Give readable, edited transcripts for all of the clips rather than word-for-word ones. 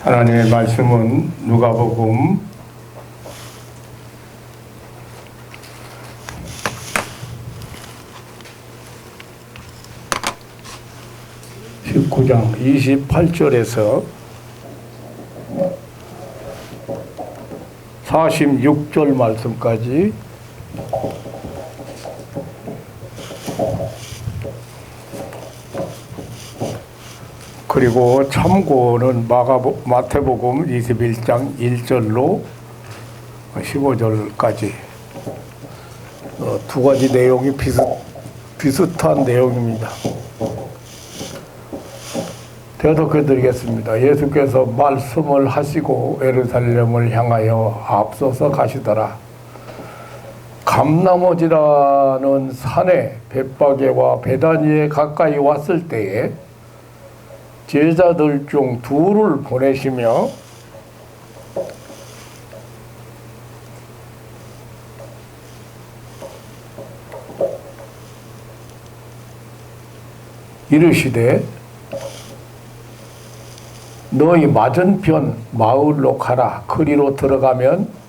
하나님의 말씀은 누가복음 19장 28절에서 46절 말씀까지 그리고 참고는 마태복음 21장 1절로 15절까지 두 가지 내용이 비슷한 내용입니다. 대독해 드리겠습니다. 예수께서 말씀을 하시고 예루살렘을 향하여 앞서서 가시더라. 감나무지라는 산에 벳바게와 베다니에 가까이 왔을 때에 제자들 중 둘을 보내시며 이르시되 너희 맞은편 마을로 가라. 그리로 들어가면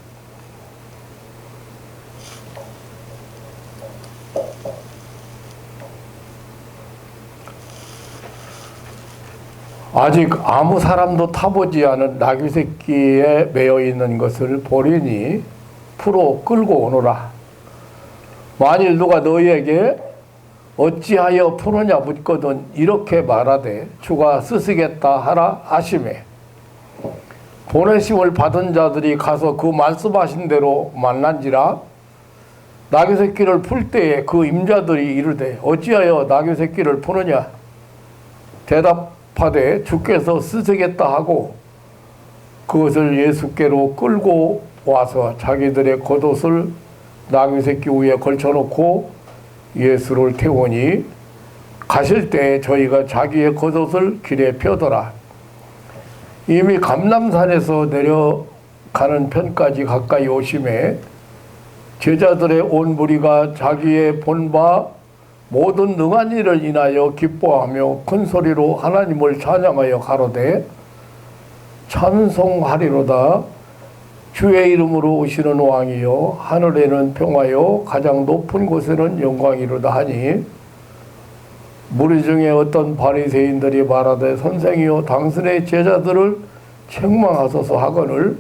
아직 아무 사람도 타보지 않은 나귀 새끼에 매여 있는 것을 보리니 풀어 끌고 오너라. 만일 누가 너희에게 어찌하여 푸느냐 묻거든 이렇게 말하되 주가 쓰시겠다 하라 하시매 보내심을 받은 자들이 가서 그 말씀하신 대로 만난지라. 나귀 새끼를 풀 때에 그 임자들이 이르되 어찌하여 나귀 새끼를 푸느냐 대답하되 주께서 쓰시겠다 하고 그것을 예수께로 끌고 와서 자기들의 겉옷을 나귀 새끼 위에 걸쳐놓고 예수를 태우니 가실 때 저희가 자기의 겉옷을 길에 펴더라. 이미 감람산에서 내려가는 편까지 가까이 오심에 제자들의 온 무리가 자기의 본 바 모든 능한 일을 인하여 기뻐하며 큰 소리로 하나님을 찬양하여 가로되 찬송하리로다. 주의 이름으로 오시는 왕이요 하늘에는 평화요 가장 높은 곳에는 영광이로다 하니 무리 중에 어떤 바리새인들이 말하되 선생이요 당신의 제자들을 책망하소서 하거늘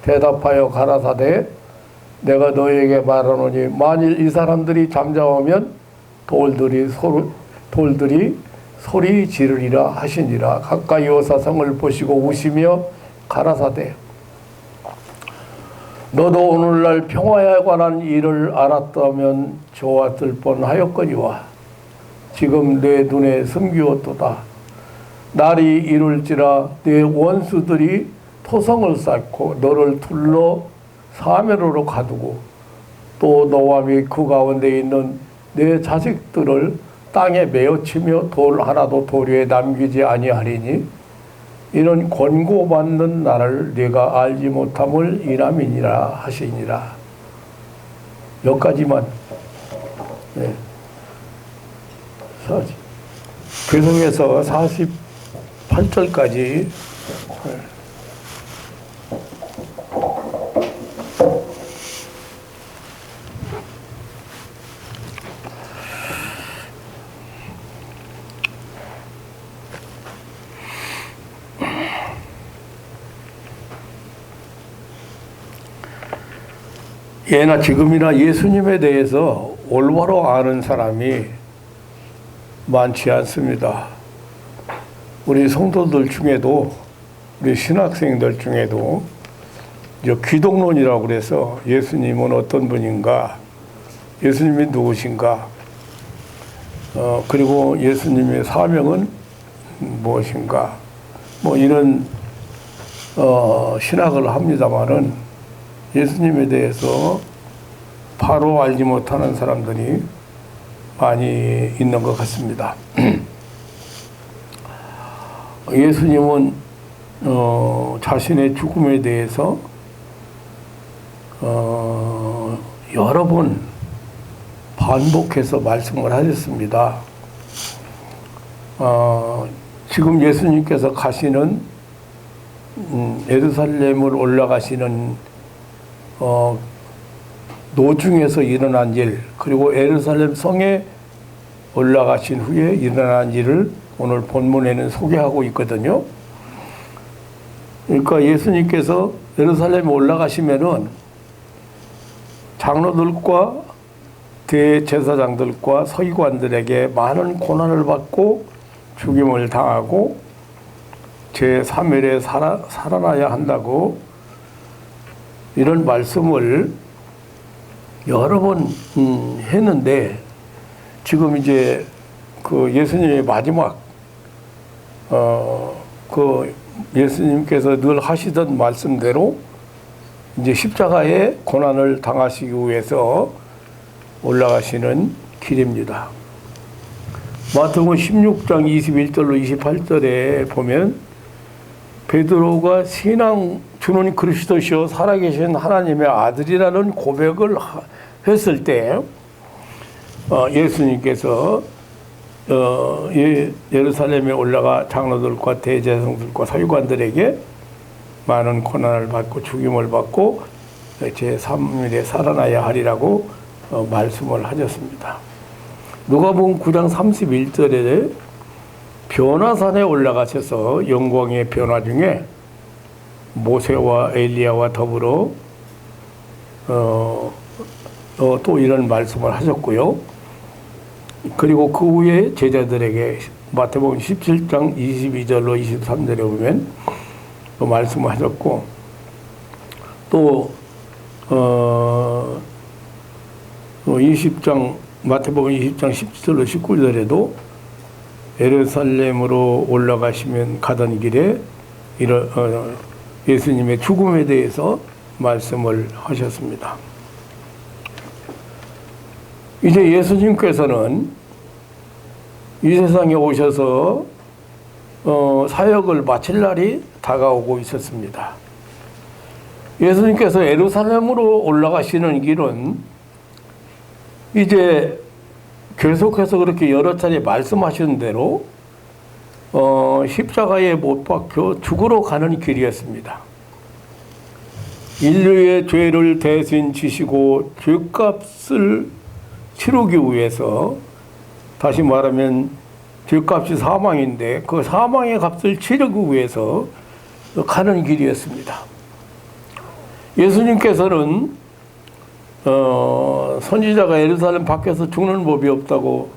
대답하여 가라사대 내가 너희에게 말하노니 만일 이 사람들이 잠잠하면 돌들이 소리 지르리라 하시니라. 가까이 오사 성을 보시고 우시며 가라사대 너도 오늘날 평화에 관한 일을 알았다면 좋았을 뻔하였거니와 지금 내 눈에 숨기었도다. 날이 이룰지라 내 원수들이 토성을 쌓고 너를 둘러 사면으로 가두고 또 너와 및 그 가운데 있는 내 자식들을 땅에 메어치며 돌 하나도 도리에 남기지 아니하리니 이는 권고받는 나를 네가 알지 못함을 인함이니라 하시니라. 여기까지만. 네. 계속해서 48절까지 예나 지금이나 예수님에 대해서 올바로 아는 사람이 많지 않습니다. 우리 성도들 중에도 우리 신학생들 중에도 귀독론이라고 그래서 예수님은 어떤 분인가, 예수님이 누구신가, 그리고 예수님의 사명은 무엇인가, 뭐 이런 신학을 합니다마는 예수님에 대해서 바로 알지 못하는 사람들이 많이 있는 것 같습니다. 예수님은 자신의 죽음에 대해서 여러 번 반복해서 말씀을 하셨습니다. 지금 예수님께서 가시는 예루살렘을 올라가시는 노중에서 일어난 일, 그리고 예루살렘 성에 올라가신 후에 일어난 일을 오늘 본문에는 소개하고 있거든요. 그러니까 예수님께서 예루살렘에 올라가시면은 장로들과 대제사장들과 서기관들에게 많은 고난을 받고 죽임을 당하고 제3일에 살아나야 한다고 이런 말씀을 여러 번 했는데, 지금 이제 그 예수님의 마지막 그 예수님께서 늘 하시던 말씀대로 이제 십자가의 고난을 당하시기 위해서 올라가시는 길입니다. 마태복음 16장 21절로 28절에 보면 베드로가 신앙 주는 그리스도시요 살아계신 하나님의 아들이라는 고백을 했을 때 예수님께서 예루살렘에 올라가 장로들과 대제사장들과 서기관들에게 많은 고난을 받고 죽임을 받고 제3일에 살아나야 하리라고 말씀을 하셨습니다. 누가복음 9장 31절에 변화산에 올라가셔서 영광의 변화 중에 모세와 엘리야와 더불어 또 이런 말씀을 하셨고요. 그리고 그 후에 제자들에게 마태복음 17장 22절로 23절에 보면 또 말씀을 하셨고, 또 마태복음 20장 17절로 19절에도 예루살렘으로 올라가시면 가던 길에 예수님의 죽음에 대해서 말씀을 하셨습니다. 이제 예수님께서는 이 세상에 오셔서 사역을 마칠 날이 다가오고 있었습니다. 예수님께서 예루살렘으로 올라가시는 길은 이제 계속해서 그렇게 여러 차례 말씀하신 대로 십자가에 못 박혀 죽으러 가는 길이었습니다. 인류의 죄를 대신 지시고 죄값을 치르기 위해서, 다시 말하면 죄값이 사망인데 그 사망의 값을 치르기 위해서 가는 길이었습니다. 예수님께서는 선지자가 예루살렘 밖에서 죽는 법이 없다고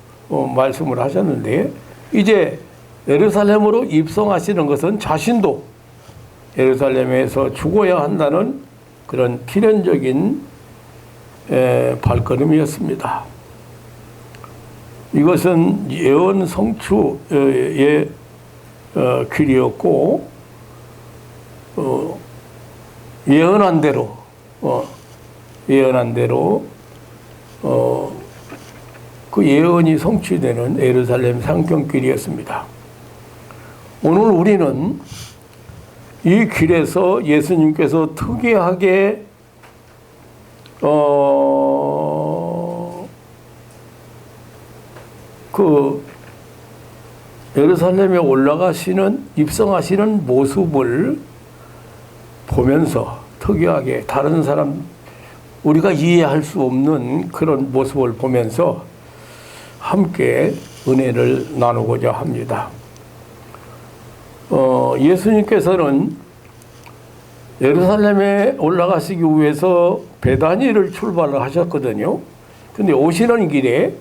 말씀을 하셨는데, 이제 예루살렘으로 입성하시는 것은 자신도 예루살렘에서 죽어야 한다는 그런 필연적인 발걸음이었습니다. 이것은 예언 성취의 길이었고, 예언한 대로 그 예언이 성취되는 예루살렘 상경길이었습니다. 오늘 우리는 이 길에서 예수님께서 특이하게 그 예루살렘에 올라가시는 입성하시는 모습을 보면서 특이하게 다른 사람 우리가 이해할 수 없는 그런 모습을 보면서 함께 은혜를 나누고자 합니다. 예수님께서는 예루살렘에 올라가시기 위해서 베다니를 출발을 하셨거든요. 근데 오시는 길에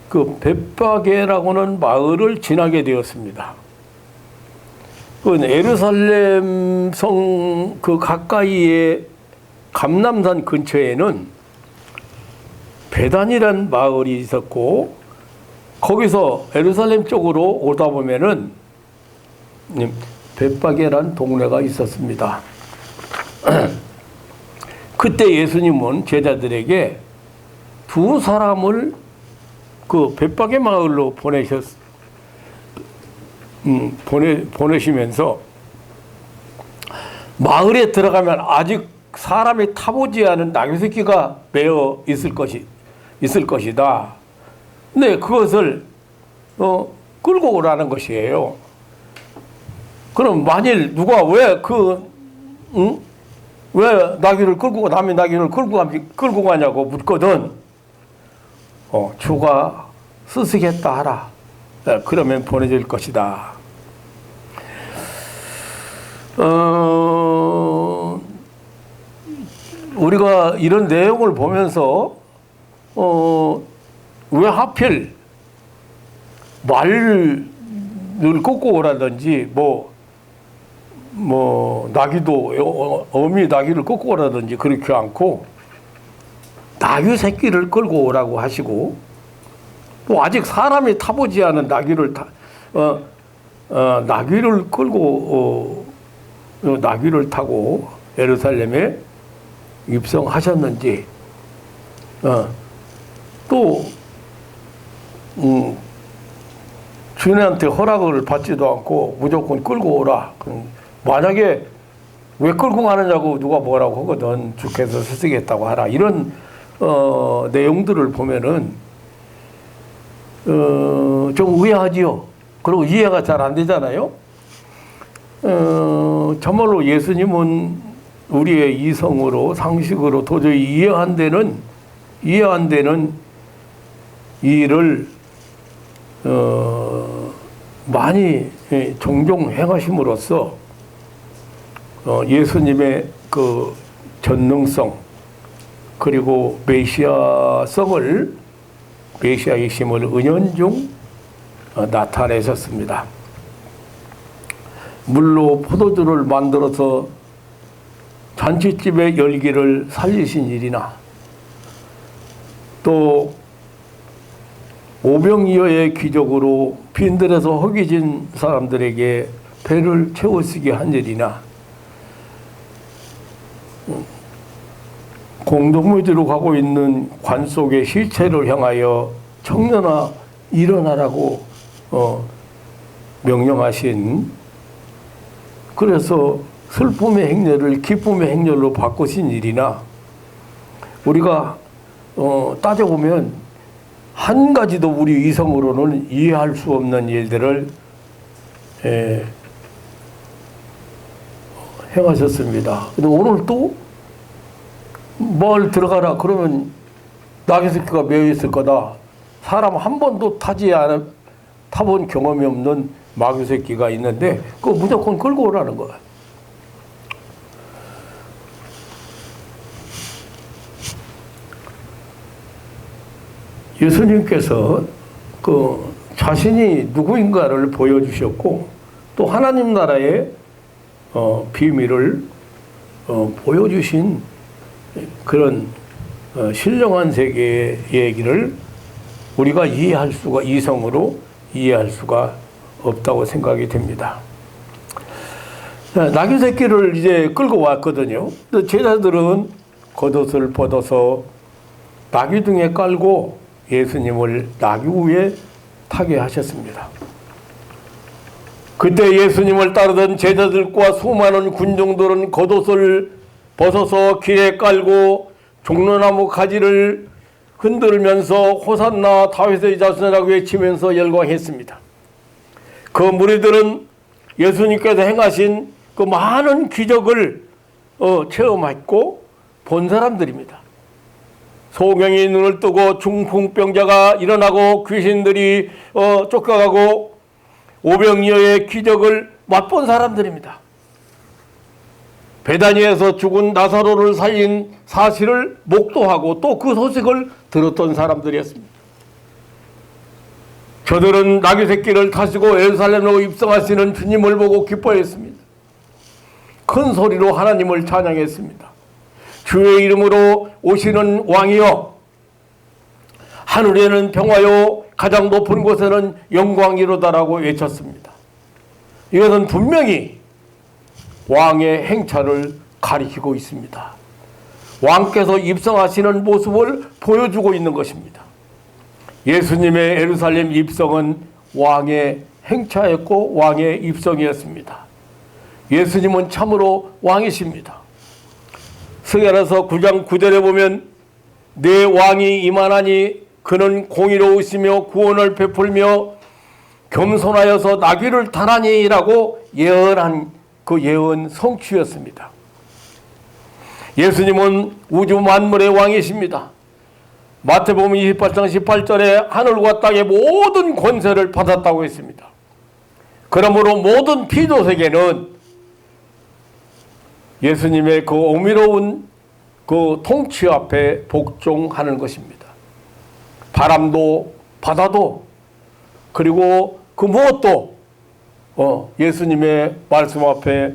그 벳바게라고는 마을을 지나게 되었습니다. 그 예루살렘 성 그 가까이에 감람산 근처에는 베단이라는 마을이 있었고, 거기서 예루살렘 쪽으로 오다 보면은 벳바게라는 동네가 있었습니다. 그때 예수님은 제자들에게 두 사람을 그 벳바게 마을로 보내시면서 마을에 들어가면 아직 사람이 타보지 않은 나귀새끼가 매어 있을 것이다. 근데 그것을 끌고 오라는 것이에요. 그럼 만일 누가 왜 응? 왜 나귀를 끌고 남의 나귀를 끌고 가냐고 묻거든. 주가 쓰시겠다 하라. 그러면 보내줄 것이다. 우리가 이런 내용을 보면서 왜 하필 말을 꺾고 오라든지 나귀도 어미 나귀를 꺾고 오라든지 그렇게 않고 나귀 새끼를 끌고 오라고 하시고 또 아직 사람이 타보지 않은 나귀를 나귀를 끌고 나귀를 타고 예루살렘에 입성하셨는지 또 주인한테 허락을 받지도 않고 무조건 끌고 오라. 만약에 왜 끌고 가느냐고 누가 뭐라고 하거든. 주께서 쓰시겠다고 하라. 이런 내용들을 보면은 좀 의아하지요. 그리고 이해가 잘 안 되잖아요. 정말로 예수님은 우리의 이성으로 상식으로 도저히 이해 안 되는 일을 많이 종종 행하심으로써 예수님의 그 전능성 그리고 메시아이심을 은연중 나타내셨습니다. 물로 포도주를 만들어서 잔치집의 열기를 살리신 일이나 또 오병이어의 기적으로 빈들에서 허기진 사람들에게 배를 채우시게 한 일이나 공동묘지로 가고 있는 관 속의 시체를 향하여 청년아 일어나라고 명령하신 그래서 슬픔의 행렬을 기쁨의 행렬로 바꾸신 일이나 우리가 따져보면 한 가지도 우리 이성으로는 이해할 수 없는 일들을 행하셨습니다. 근데 오늘 또 뭘 들어가라 그러면 나귀 새끼가 매여 있을 거다. 사람 한 번도 타본 경험이 없는 마귀 새끼가 있는데 그거 무조건 끌고 오라는 거야. 예수님께서 그 자신이 누구인가를 보여주셨고 또 하나님 나라의 비밀을 보여주신 그런 신령한 세계의 얘기를 우리가 이성으로 이해할 수가 없다고 생각이 됩니다. 나귀 새끼를 이제 끌고 왔거든요. 제자들은 겉옷을 벗어서 나귀 등에 깔고 예수님을 나귀 위에 타게 하셨습니다. 그때 예수님을 따르던 제자들과 수많은 군중들은 겉옷을 벗어서 길에 깔고 종려나무 가지를 흔들면서 호산나 다윗의 자손이라고 외치면서 열광했습니다. 그 무리들은 예수님께서 행하신 그 많은 기적을 체험했고 본 사람들입니다. 소경이 눈을 뜨고 중풍병자가 일어나고 귀신들이 쫓겨가고 오병이어의 기적을 맛본 사람들입니다. 베다니에서 죽은 나사로를 살린 사실을 목도하고 또 그 소식을 들었던 사람들이었습니다. 저들은 나귀 새끼를 타시고 예루살렘으로 입성하시는 주님을 보고 기뻐했습니다. 큰 소리로 하나님을 찬양했습니다. 주의 이름으로 오시는 왕이여, 하늘에는 평화요 가장 높은 곳에는 영광이로다라고 외쳤습니다. 이것은 분명히 왕의 행차를 가리키고 있습니다. 왕께서 입성하시는 모습을 보여주고 있는 것입니다. 예수님의 예루살렘 입성은 왕의 행차였고 왕의 입성이었습니다. 예수님은 참으로 왕이십니다. 스가랴서 9장 9절에 보면 내 왕이 임하나니 그는 공의로우시며 구원을 베풀며 겸손하여서 나귀를 타라니라고 예언한 그 예언 성취였습니다. 예수님은 우주 만물의 왕이십니다. 마태복음 28장 18절에 하늘과 땅의 모든 권세를 받았다고 했습니다. 그러므로 모든 피조세계는 예수님의 그 오미로운 그 통치 앞에 복종하는 것입니다. 바람도 바다도 그리고 그 무엇도 예수님의 말씀 앞에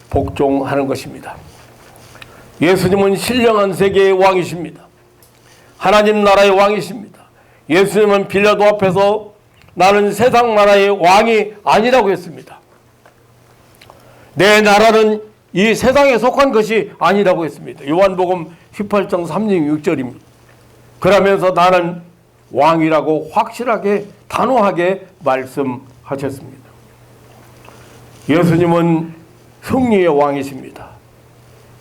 복종하는 것입니다. 예수님은 신령한 세계의 왕이십니다. 하나님 나라의 왕이십니다. 예수님은 빌라도 앞에서 나는 세상 나라의 왕이 아니라고 했습니다. 내 나라는 이 세상에 속한 것이 아니라고 했습니다. 요한복음 18장 36절입니다. 그러면서 나는 왕이라고 확실하게 단호하게 말씀하셨습니다. 예수님은 승리의 왕이십니다.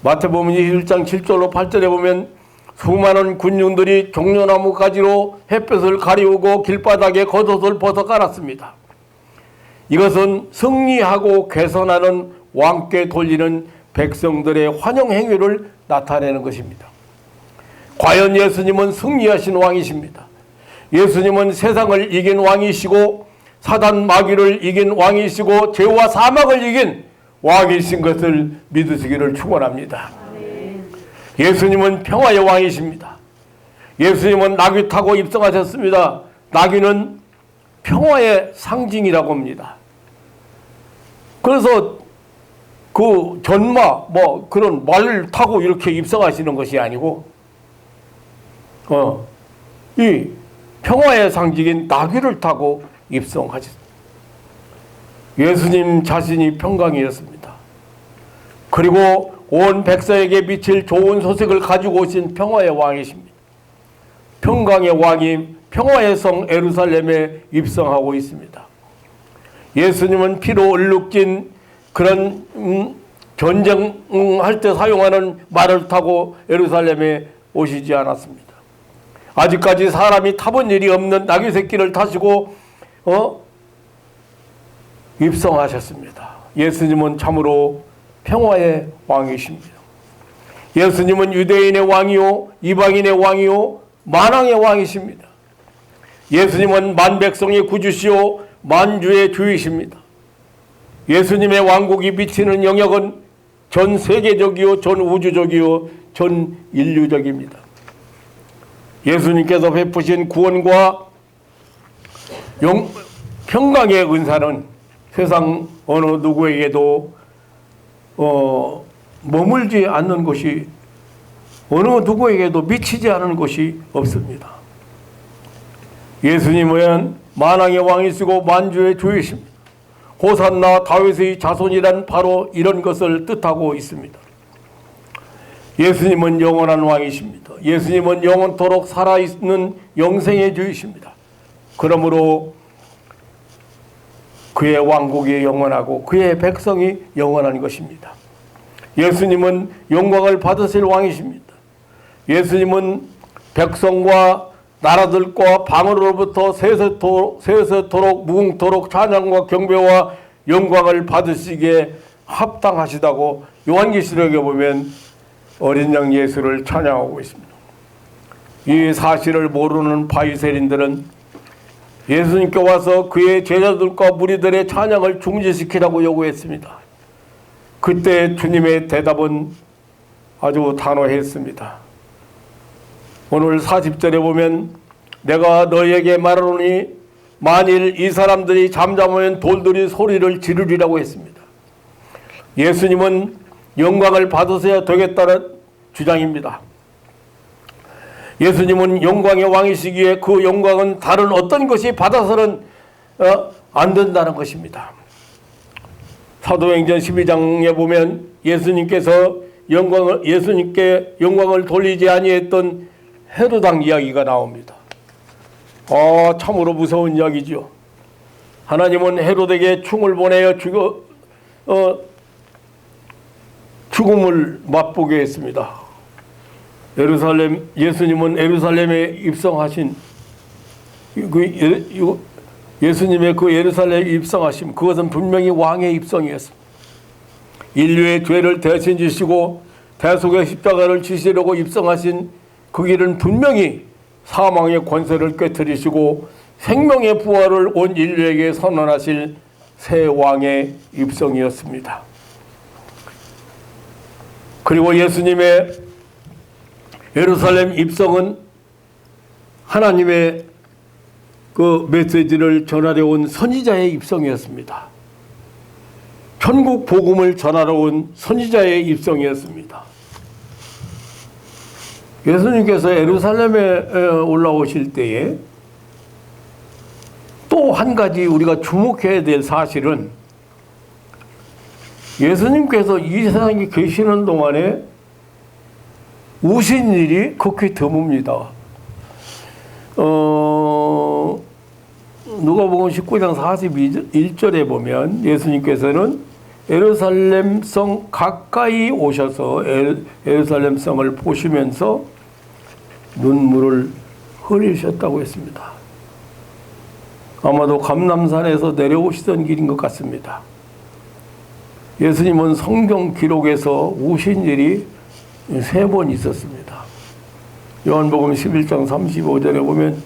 마태복음 21장 7절로 8절에 보면 수많은 군중들이 종려나무 가지로 햇볕을 가리우고 길바닥에 겉옷을 벗어 깔았습니다. 이것은 승리하고 개선하는 왕께 돌리는 백성들의 환영 행위를 나타내는 것입니다. 과연 예수님은 승리하신 왕이십니다. 예수님은 세상을 이긴 왕이시고 사단 마귀를 이긴 왕이시고 죄와 사망을 이긴 왕이신 것을 믿으시기를 축원합니다. 예수님은 평화의 왕이십니다. 예수님은 나귀 타고 입성하셨습니다. 나귀는 평화의 상징이라고 합니다. 그래서 그 전마 그런 말을 타고 이렇게 입성하시는 것이 아니고 이 평화의 상징인 나귀를 타고 입성하셨습니다. 예수님 자신이 평강이었습니다. 그리고 온 백성에게 미칠 좋은 소식을 가지고 오신 평화의 왕이십니다. 평강의 왕이 평화의 성 예루살렘에 입성하고 있습니다. 예수님은 피로 얼룩진 그런 전쟁할 때 사용하는 말을 타고 예루살렘에 오시지 않았습니다. 아직까지 사람이 타본 일이 없는 나귀 새끼를 타시고 입성하셨습니다. 예수님은 참으로 평화의 왕이십니다. 예수님은 유대인의 왕이요 이방인의 왕이요 만왕의 왕이십니다. 예수님은 만백성의 구주시요 만주의 주이십니다. 예수님의 왕국이 미치는 영역은 전 세계적이요 전 우주적이요 전 인류적입니다. 예수님께서 베푸신 구원과 평강의 은사는 세상 어느 누구에게도 머물지 않는 것이 어느 누구에게도 미치지 않은 것이 없습니다. 예수님은 만왕의 왕이시고 만주의 주이십니다. 호산나 다윗의 자손이란 바로 이런 것을 뜻하고 있습니다. 예수님은 영원한 왕이십니다. 예수님은 영원토록 살아있는 영생의 주이십니다. 그러므로 그의 왕국이 영원하고 그의 백성이 영원한 것입니다. 예수님은 영광을 받으실 왕이십니다. 예수님은 백성과 나라들과 방언으로부터 세세토록 무궁토록 찬양과 경배와 영광을 받으시기에 합당하시다고 요한계시록에 보면 어린 양 예수를 찬양하고 있습니다. 이 사실을 모르는 바리새인들은 예수님께 와서 그의 제자들과 무리들의 찬양을 중지시키라고 요구했습니다. 그때 주님의 대답은 아주 단호했습니다. 오늘 40절에 보면 내가 너희에게 말하노니 만일 이 사람들이 잠잠하면 돌들이 소리를 지르리라고 했습니다. 예수님은 영광을 받으셔야 되겠다는 주장입니다. 예수님은 영광의 왕이시기에 그 영광은 다른 어떤 것이 받아서는 안 된다는 것입니다. 사도행전 12장에 보면 예수님께 영광을 돌리지 아니했던 헤로당 이야기가 나옵니다. 참으로 무서운 이야기죠. 하나님은 헤롯에게 충을 보내어 죽음을 맛보게 했습니다. 예수님은 예루살렘에 입성하신 예수님의 그 예루살렘 입성하심, 그것은 분명히 왕의 입성이었습니다. 인류의 죄를 대신 지시고 대속의 십자가를 지시려고 입성하신 그 길은 분명히 사망의 권세를 깨뜨리시고 생명의 부활을 온 인류에게 선언하실 새 왕의 입성이었습니다. 그리고 예수님의 예루살렘 입성은 하나님의 그 메시지를 전하려 온 선지자의 입성이었습니다. 천국 복음을 전하러 온 선지자의 입성이었습니다. 예수님께서 예루살렘에 올라오실 때에 또 한 가지 우리가 주목해야 될 사실은 예수님께서 이 세상에 계시는 동안에 우신 일이 극히 드뭅니다. 누가복음 19장 41절에 보면 예수님께서는 예루살렘 성 가까이 오셔서 예루살렘 성을 보시면서 눈물을 흘리셨다고 했습니다. 아마도 감람산에서 내려오시던 길인 것 같습니다. 예수님은 성경 기록에서 우신 일이 3번 있었습니다. 요한복음 11장 35절에 보면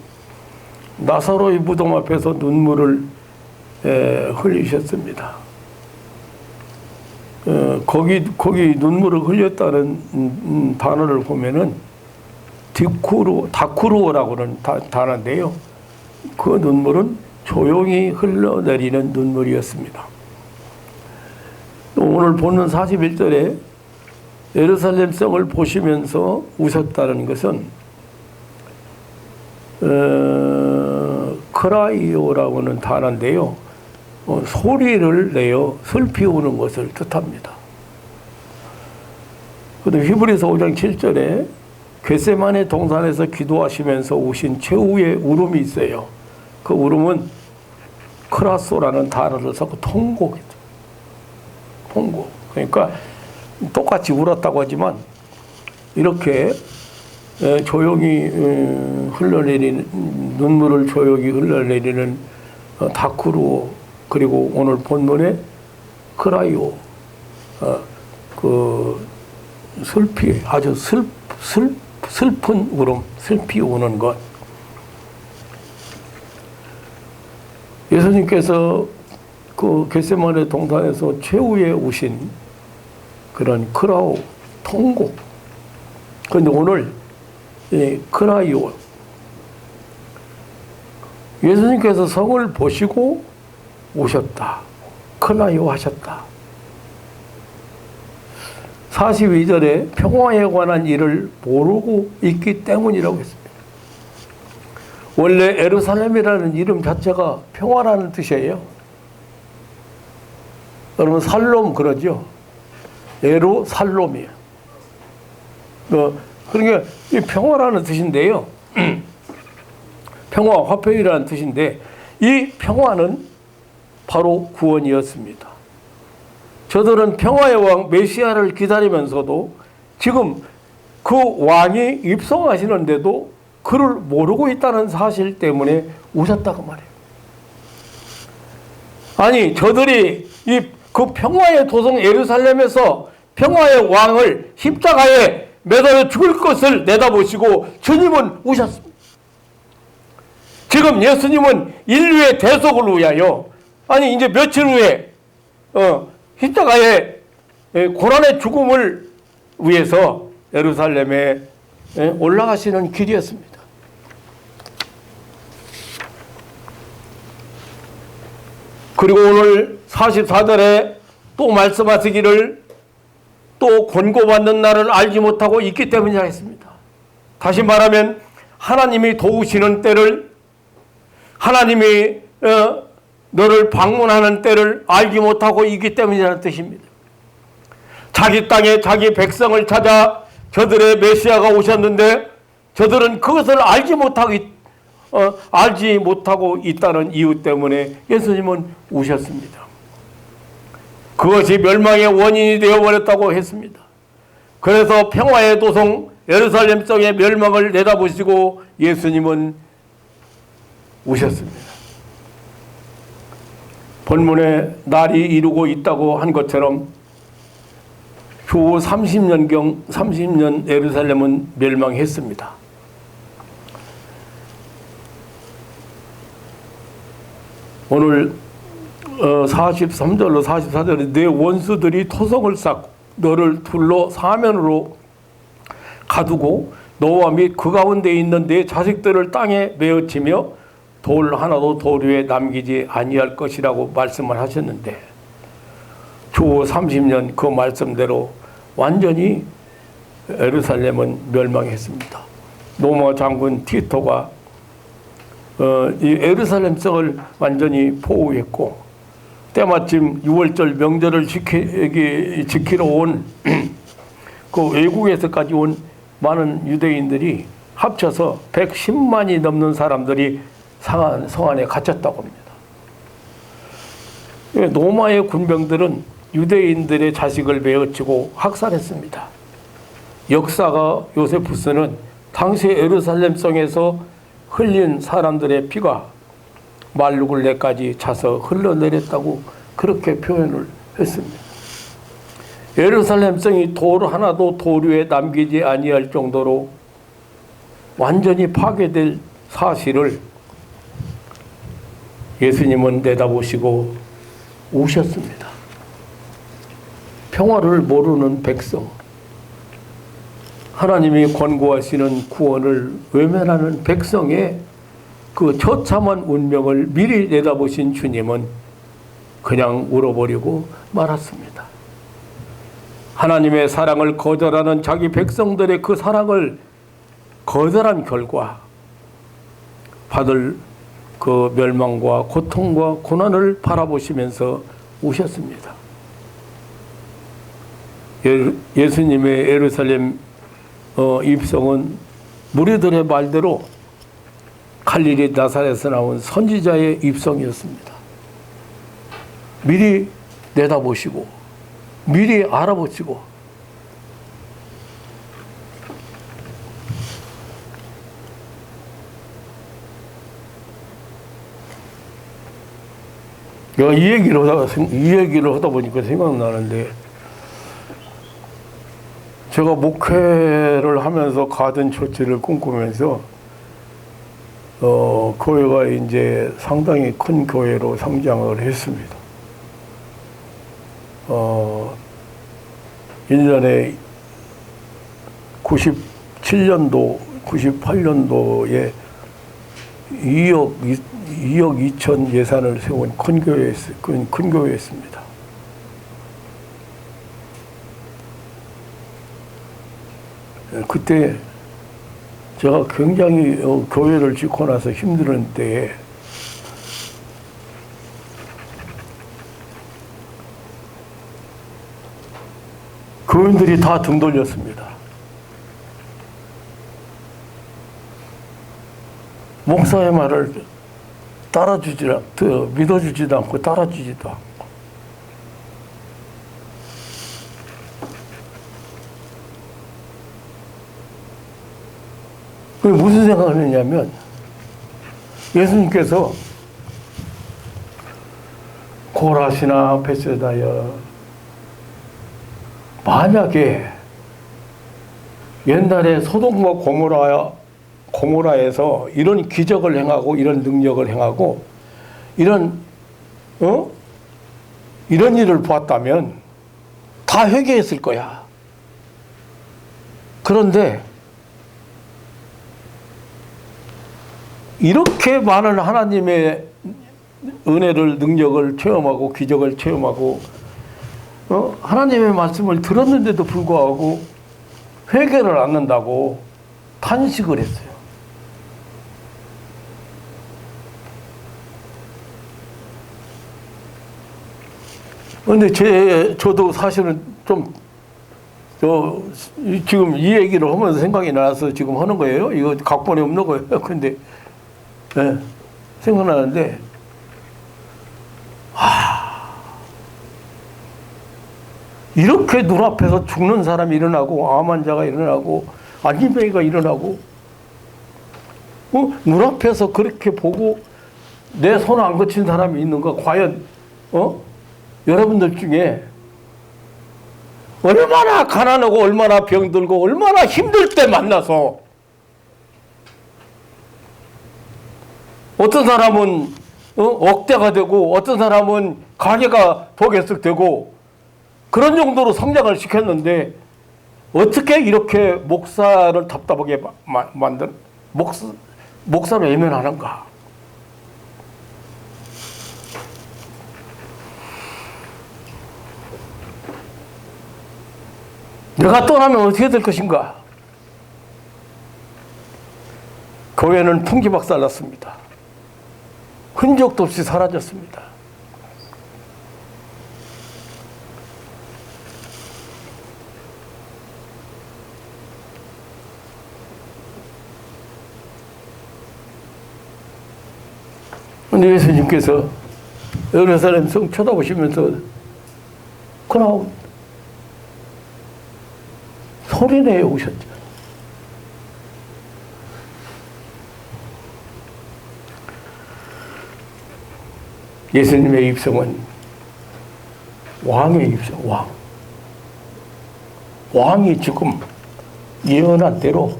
나사로의 무덤 앞에서 눈물을 흘리셨습니다. 거기 눈물을 흘렸다는 단어를 보면은 다쿠르오라고 하는 단어인데요. 그 눈물은 조용히 흘러내리는 눈물이었습니다. 오늘 본문 41절에 예루살렘 성을 보시면서 우셨다는 것은 크라이오라고 하는 단어인데요. 소리를 내어 슬피 우는 것을 뜻합니다. 그런데 히브리서 5장 7절에 겟세마네 동산에서 기도하시면서 우신 최후의 울음이 있어요. 그 울음은 크라소라는 단어를 써서 통곡이죠. 통곡. 그러니까 똑같이 울었다고 하지만 이렇게 조용히 흘러내리는 눈물을 조용히 흘러내리는 다쿠르오, 그리고 오늘 본문에 크라이오, 그 슬피, 아주 슬픈 울음, 슬피 우는 것. 예수님께서 그 겟세마네 동산에서 최후에 우신 그런 크라오, 통곡. 그런데 오늘 크라이오, 예수님께서 성을 보시고 오셨다. 크라이오 하셨다. 42절에 평화에 관한 일을 모르고 있기 때문이라고 했습니다. 원래 예루살렘이라는 이름 자체가 평화라는 뜻이에요. 여러분 살롬 그러죠? 예루살롬이에요. 그러니까 이 평화라는 뜻인데요. 평화, 화평이라는 뜻인데 이 평화는 바로 구원이었습니다. 저들은 평화의 왕 메시아를 기다리면서도 지금 그 왕이 입성하시는데도 그를 모르고 있다는 사실 때문에 우셨다고 말해요. 아니, 저들이 그 평화의 도성 예루살렘에서 평화의 왕을 십자가에 매달려 죽을 것을 내다보시고 주님은 우셨습니다. 지금 예수님은 인류의 대속을 위하여, 아니 이제 며칠 후에 십자가에 고난의 죽음을 위해서 예루살렘에 올라가시는 길이었습니다. 그리고 오늘 44절에 또 말씀하시기를 또 권고받는 날을 알지 못하고 있기 때문이라 했습니다. 다시 말하면 하나님이 도우시는 때를, 하나님이 너를 방문하는 때를 알지 못하고 있기 때문이라는 뜻입니다. 자기 땅에 자기 백성을 찾아 저들의 메시아가 오셨는데 저들은 그것을 알지 못하고 있다는 이유 때문에 예수님은 우셨습니다. 그것이 멸망의 원인이 되어버렸다고 했습니다. 그래서 평화의 도성 예루살렘 성의 멸망을 내다보시고 예수님은 우셨습니다. 본문에 날이 이루고 있다고 한 것처럼 후 30년 예루살렘은 멸망했습니다. 오늘 43절로 44절에 내 원수들이 토성을 쌓고 너를 둘러 사면으로 가두고 너와 및 그 가운데 있는 내 자식들을 땅에 메어치며 돌 하나도 돌 위에 남기지 아니할 것이라고 말씀을 하셨는데 주 30년 그 말씀대로 완전히 예루살렘은 멸망했습니다. 로마 장군 티토가 이 예루살렘 성을 완전히 포위했고 때마침 6월절 명절을 지키러 온 그 외국에서까지 온 많은 유대인들이 합쳐서 110만이 넘는 사람들이 성 안에 갇혔다고 합니다. 로마의 군병들은 유대인들의 자식을 메어치고 학살했습니다. 역사가 요세푸스는 당시 예루살렘 성에서 흘린 사람들의 피가 말루굴레까지 차서 흘러내렸다고 그렇게 표현을 했습니다. 예루살렘 성이 돌 하나도 돌 위에 남기지 아니할 정도로 완전히 파괴될 사실을 예수님은 내다보시고 우셨습니다. 평화를 모르는 백성, 하나님이 권고하시는 구원을 외면하는 백성의 그 처참한 운명을 미리 내다보신 주님은 그냥 울어버리고 말았습니다. 하나님의 사랑을 거절하는 자기 백성들의 그 사랑을 거절한 결과 받을 그 멸망과 고통과 고난을 바라보시면서 우셨습니다. 예수님의 예루살렘 입성은 무리들의 말대로 갈릴리 나사렛에서 나온 선지자의 입성이었습니다. 미리 내다보시고 미리 알아보시고 이 얘기를 하다 보니까 생각나는데 제가 목회를 하면서 가든 처치를 꿈꾸면서 교회가 이제 상당히 큰 교회로 성장을 했습니다. 1년에 97년도, 98년도에 2억 2천 예산을 세운 큰 교회였습니다. 그때 제가 굉장히 교회를 짓고 나서 힘든 때에 교인들이 다 등 돌렸습니다. 목사의 말을 믿어주지도 않고 따라주지도 않고. 그게 무슨 생각을 했냐면 예수님께서 고라시나 벳세다여 만약에 옛날에 소돔과 고모라에서 이런 기적을 행하고 이런 능력을 행하고 이런 일을 보았다면 다 회개했을 거야. 그런데 이렇게 많은 하나님의 은혜를 능력을 체험하고 기적을 체험하고 하나님의 말씀을 들었는데도 불구하고 회개를 안 한다고 탄식을 했어요. 그런데 저도 사실은 지금 이 얘기를 하면서 생각이 나서 지금 하는 거예요. 이거 각본에 없는 거예요. 근데 생각나는데 이렇게 눈앞에서 죽는 사람이 일어나고 암 환자가 일어나고 안진뱅이가 일어나고 눈앞에서 그렇게 보고 내 손 안 거친 사람이 있는가? 과연 여러분들 중에 얼마나 가난하고 얼마나 병들고 얼마나 힘들 때 만나서 어떤 사람은 억대가 되고 어떤 사람은 가게가 도개석 되고 그런 정도로 성장을 시켰는데 어떻게 이렇게 목사를 답답하게 만든 목사로 외면하는가? 내가 떠나면 어떻게 될 것인가? 교회는 풍기박살났습니다. 흔적도 없이 사라졌습니다. 근데 예수님께서 예루살렘 성 쳐다보시면서 그럼 소리내어 오셨죠. 예수님의 입성은 왕의 입성, 왕. 왕이 지금 예언한 대로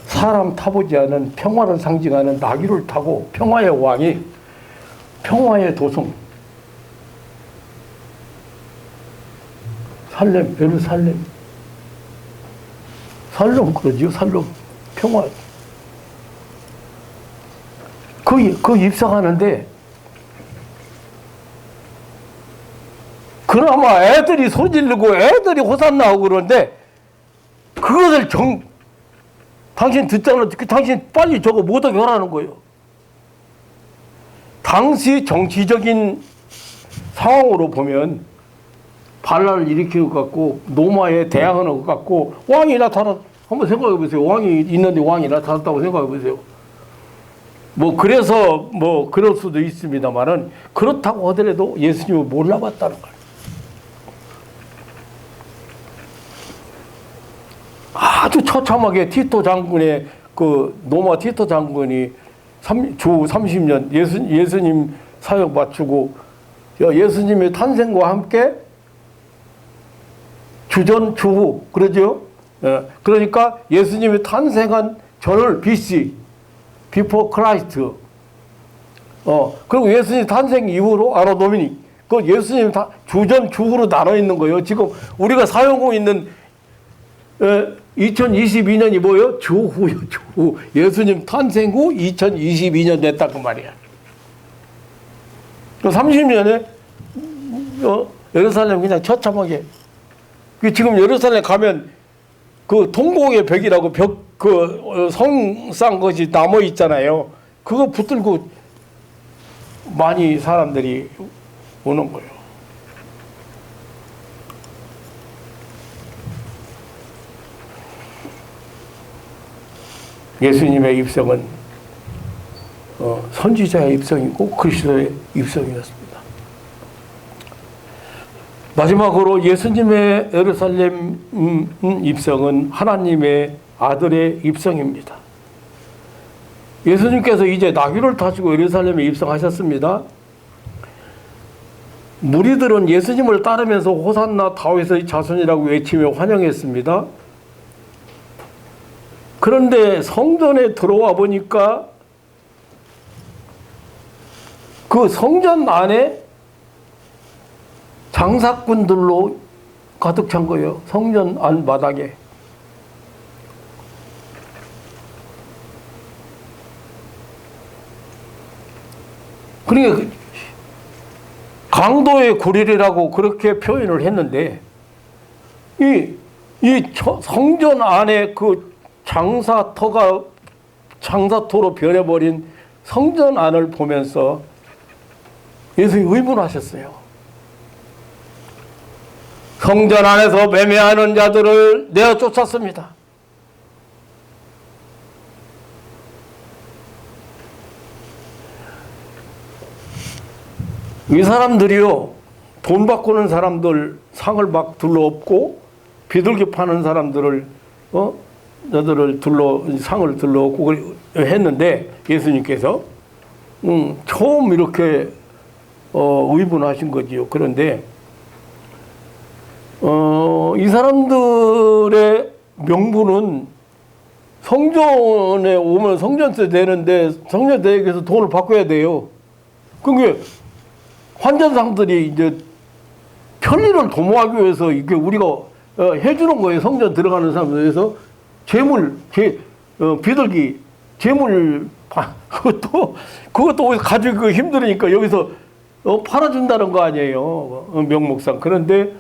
사람 타보지 않은 평화를 상징하는 나귀를 타고 평화의 왕이 평화의 도성 살렘, 예루살렘 살롬 그러지요. 살롬 평화 그 입성하는데 그나마 애들이 소리 지르고 애들이 호산나 하고 그러는데 그것을 당신 듣잖아. 당신 빨리 저거 못하게 하라는 거예요. 당시 정치적인 상황으로 보면 반란을 일으킬 것 같고 노마에 대항하는 것 같고 왕이 나타났 한번 생각해 보세요. 왕이 있는데 왕이 나타났다고 생각해 보세요. 뭐 그래서 뭐 그럴 수도 있습니다만은 그렇다고 하더라도 예수님을 몰라봤다는 거예요. 아주 처참하게 티토 장군의 그 노마 티토 장군이 주 30년 예수님 사역 마치고 예수님의 탄생과 함께 주전 주후 그러죠. 그러니까 예수님이 탄생한 전을 BC Before Christ 그리고 예수님 탄생 이후로 아노 도미니 그 예수님 다 주전 주후로 나눠 있는 거예요. 지금 우리가 사용하고 있는 2022년이 뭐예요? 주후요, 주후. 예수님 탄생 후 2022년 됐다 그 말이야. 30년에 예루살렘 그냥 처참하게. 지금 예루살렘 가면 그 동공의 벽이라고 성상 것이 남아 있잖아요. 그거 붙들고 많이 사람들이 오는 거예요. 예수님의 입성은 선지자의 입성이고 그리스도의 입성이었습니다. 마지막으로 예수님의 예루살렘 입성은 하나님의 아들의 입성입니다. 예수님께서 이제 나귀를 타시고 예루살렘에 입성하셨습니다. 무리들은 예수님을 따르면서 호산나 다윗의 자손이라고 외치며 환영했습니다. 그런데 성전에 들어와 보니까 그 성전 안에 장사꾼들로 가득 찬 거예요. 성전 안 바닥에. 그러니까 강도의 구릴이라고 그렇게 표현을 했는데 이 성전 안에 그 장사터로 변해버린 성전 안을 보면서 예수님이 의문하셨어요. 성전 안에서 매매하는 자들을 내어 쫓았습니다. 이 사람들이요, 돈 바꾸는 사람들 상을 막 둘러엎고 비둘기 파는 사람들을 상을 둘러엎고 했는데 예수님께서 처음 이렇게 의분하신 거지요. 그런데 이 사람들의 명분은 성전에 오면 성전세 내는데 성전대에게서 돈을 바꿔야 돼요. 그게 환전상들이 이제 편리를 도모하기 위해서 이게 우리가 해주는 거예요. 성전 들어가는 사람들 위해서 재물, 비둘기, 재물 그것도 가지고 힘드니까 여기서 팔아준다는 거 아니에요. 명목상. 그런데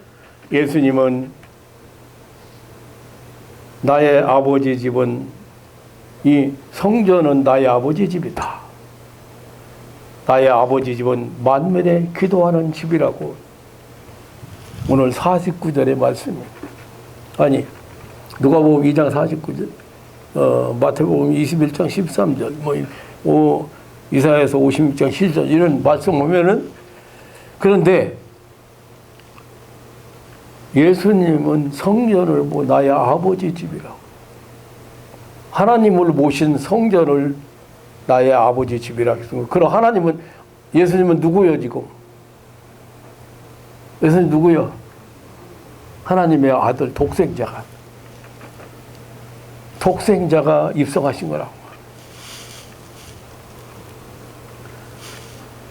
예수님은 나의 아버지 집은 이 성전은 나의 아버지 집이다. 나의 아버지 집은 만민의 기도하는 집이라고 오늘 49절의 말씀입니다. 아니 누가복음 2장 49절, 마태복음 21장 13절, 이사야서 56장 7절 이런 말씀 보면은 그런데 예수님은 성전을 나의 아버지 집이라고 하나님을 모신 성전을 나의 아버지 집이라고 했습니다. 그럼 하나님은 예수님은 누구요 지금? 예수님 누구요? 하나님의 아들 독생자가 입성하신 거라고.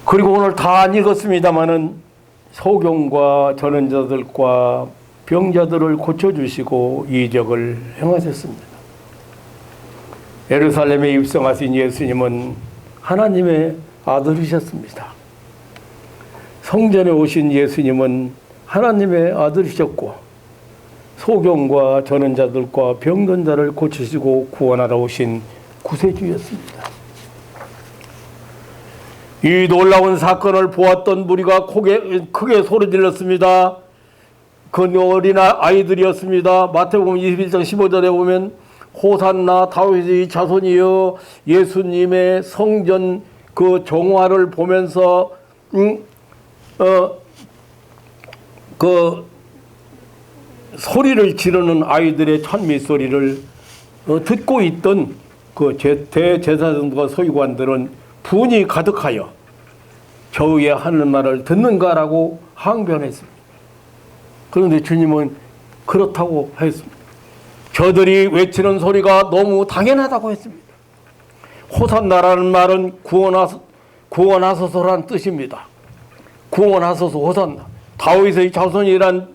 그리고 오늘 다 안 읽었습니다마는 소경과 전원자들과 병자들을 고쳐주시고 이적을 행하셨습니다. 예루살렘에 입성하신 예수님은 하나님의 아들이셨습니다. 성전에 오신 예수님은 하나님의 아들이셨고 소경과 전원자들과 병든 자를 고치시고 구원하러 오신 구세주였습니다. 이 놀라운 사건을 보았던 무리가 크게 소리질렀습니다. 그 어린 아이들이었습니다. 마태복음 21장 15절에 보면 호산나 다윗의 자손이여 예수님의 성전 그 정화를 보면서 그 소리를 지르는 아이들의 찬미 소리를 듣고 있던 그 대제사장과 서기관들은 분이 가득하여 저의 하는 말을 듣는가라고 항변했습니다. 그런데 주님은 그렇다고 했습니다. 저들이 외치는 소리가 너무 당연하다고 했습니다. 호산나라는 말은 구원하소서란 뜻입니다. 구원하소서 호산나. 다윗의 자손이란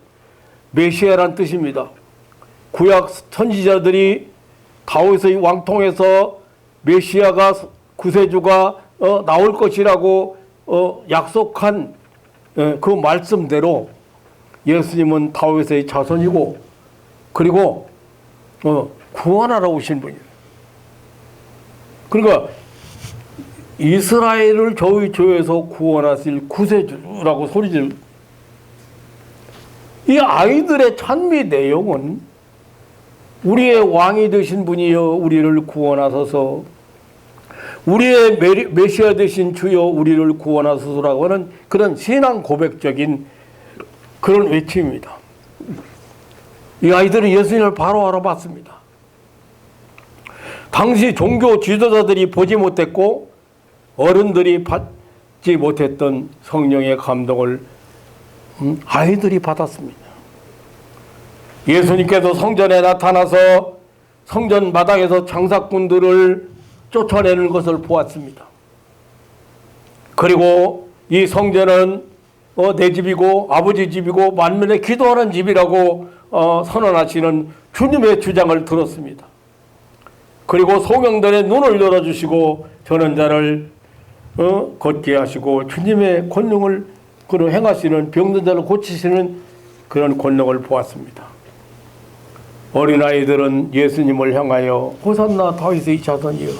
메시아란 뜻입니다. 구약 선지자들이 다윗의 왕통에서 메시아가 구세주가 나올 것이라고 약속한 그 말씀대로 예수님은 다윗의 자손이고 그리고 구원하러 오신 분이에요. 그러니까 이스라엘을 저희 죄에서 구원하실 구세주라고 소리질. 이 아이들의 찬미 내용은 우리의 왕이 되신 분이여 우리를 구원하소서, 우리의 메시아 되신 주여 우리를 구원하소서라고 하는 그런 신앙 고백적인 그런 외침입니다. 이 아이들은 예수님을 바로 알아봤습니다. 당시 종교 지도자들이 보지 못했고 어른들이 받지 못했던 성령의 감동을 아이들이 받았습니다. 예수님께서 성전에 나타나서 성전 마당에서 장사꾼들을 쫓아내는 것을 보았습니다. 그리고 이 성전은 내 집이고 아버지 집이고 만민의 기도하는 집이라고 선언하시는 주님의 주장을 들었습니다. 그리고 소경들의 눈을 열어주시고 전원자를 걷게 하시고 주님의 권능을 행하시는 병든 자를 고치시는 그런 권능을 보았습니다. 어린아이들은 예수님을 향하여 호산나 다윗의 자손이여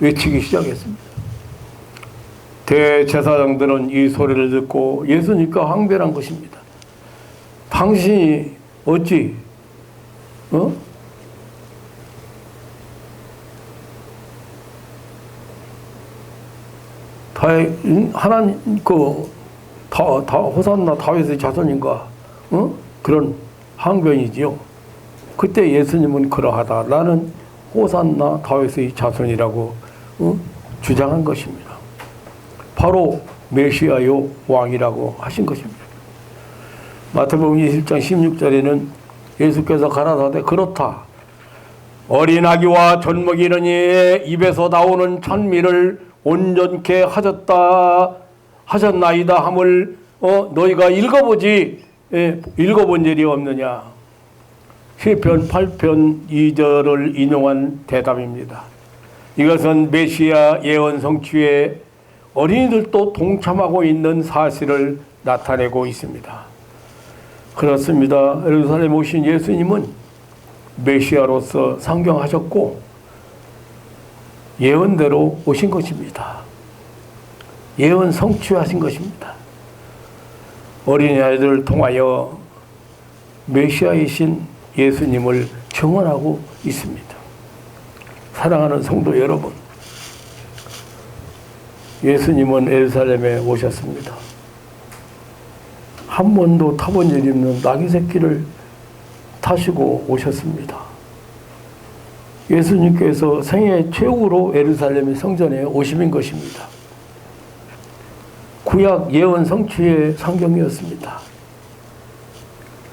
외치기 시작했습니다. 대제사장들은 이 소리를 듣고 예수님과 항변한 것입니다. 당신이 어찌 하나님 호산나 다윗의 자손인가 그런 항변이지요. 그때 예수님은 그러하다. 나는 호산나 다윗의 자손이라고 주장한 것입니다. 바로 메시아요 왕이라고 하신 것입니다. 마태복음 20장 16절에는 예수께서 가라사대 그렇다. 어린 아기와 젖먹이는 이의 입에서 나오는 찬미를 온전케 하셨나이다 함을 너희가 읽어본 일이 없느냐. 시편 8편 2절을 인용한 대답입니다. 이것은 메시아 예언 성취에 어린이들도 동참하고 있는 사실을 나타내고 있습니다. 그렇습니다. 예루살렘에 오신 예수님은 메시아로서 상경하셨고 예언대로 오신 것입니다. 예언 성취하신 것입니다. 어린아이들을 통하여 메시아이신 예수님을 증언하고 있습니다. 사랑하는 성도 여러분, 예수님은 예루살렘에 오셨습니다. 한 번도 타본 일이 없는 나귀 새끼를 타시고 오셨습니다. 예수님께서 생애 최후로 예루살렘의 성전에 오시는 것입니다. 구약 예언 성취의 상경이었습니다.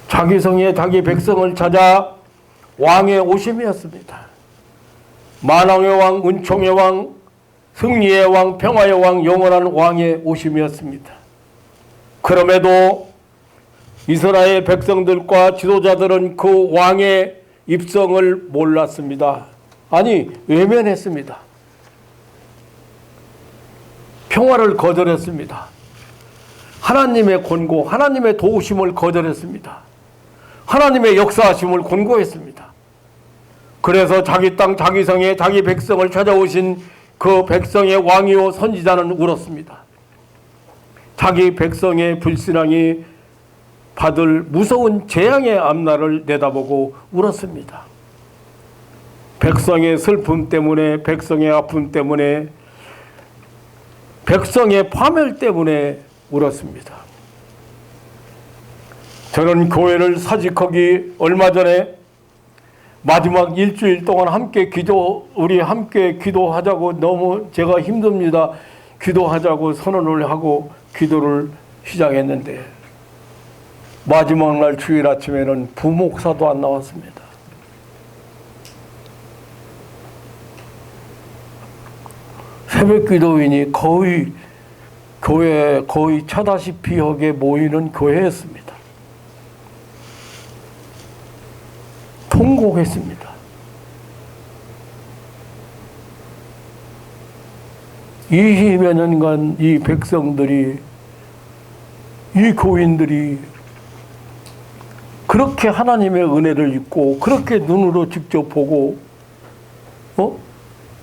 자기 성에 자기 백성을 찾아 왕의 오심이었습니다. 만왕의 왕, 은총의 왕, 승리의 왕, 평화의 왕, 영원한 왕의 오심이었습니다. 그럼에도 이스라엘 백성들과 지도자들은 그 왕의 입성을 몰랐습니다. 아니, 외면했습니다. 평화를 거절했습니다. 하나님의 권고, 하나님의 도우심을 거절했습니다. 하나님의 역사하심을 권고했습니다. 그래서 자기 땅, 자기 성에 자기 백성을 찾아오신 그 백성의 왕이요 선지자는 울었습니다. 자기 백성의 불신앙이 받을 무서운 재앙의 앞날을 내다보고 울었습니다. 백성의 슬픔 때문에, 백성의 아픔 때문에, 백성의 파멸 때문에 울었습니다. 저는 교회를 사직하기 얼마 전에 마지막 일주일 동안 우리 함께 기도하자고, 너무 제가 힘듭니다. 기도하자고 선언을 하고 기도를 시작했는데 마지막 날 주일 아침에는 부목사도 안 나왔습니다. 새벽 기도인이 거의 교회에 거의 차다시피 하게 모이는 교회였습니다. 통곡했습니다. 20여 년간 이 백성들이, 이 교인들이 그렇게 하나님의 은혜를 입고, 그렇게 눈으로 직접 보고,